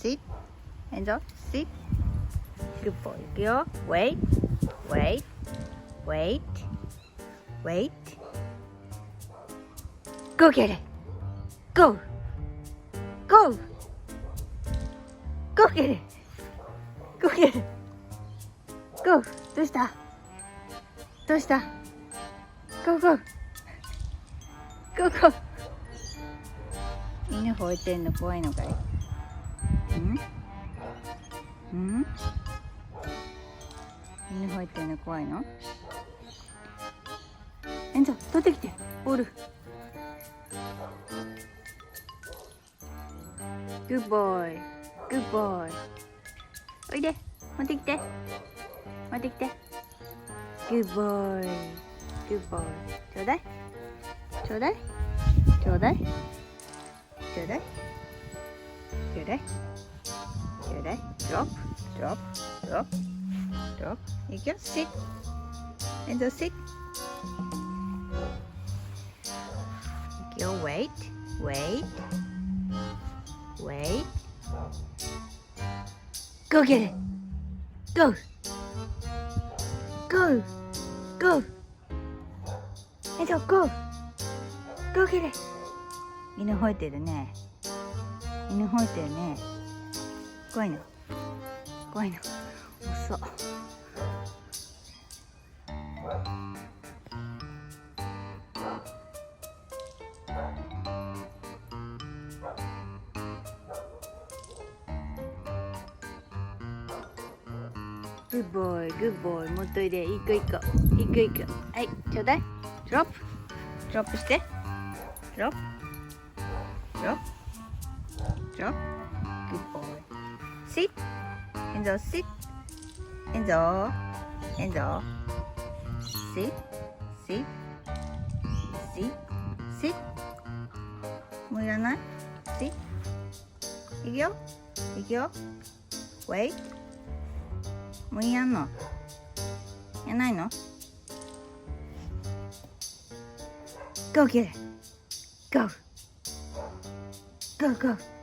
sit えんぞ sit good boy いくよ wait wait wait wait go get it go go go get it go get it go どうしたどうした go go go go 犬吠えてんの怖いのかい犬吠えてんの怖いのえんぞ取ってきてボールグッボーイグッボーイおいで持ってきて持ってきてグッボーイグッボーイちょうだいちょうだいちょうだいちょうだいちょうだいちょうだいドロップドロップドロップドロップいくよ sit えんぞ sit いくよ wait wait wait go get it go go go えんぞ go go get it 犬吠えてるね犬吠えてるね怖いの怖いの遅っグッボーイグッボーイもっといでいくいくいくいくはいちょうだいドロップドロップしてドロップドロップドロップグッボーイsit えんぞ sit えんぞえんぞ sit sit sit sit もういらない sit いくよいくよ wait もういらんのいらないの go get it go go go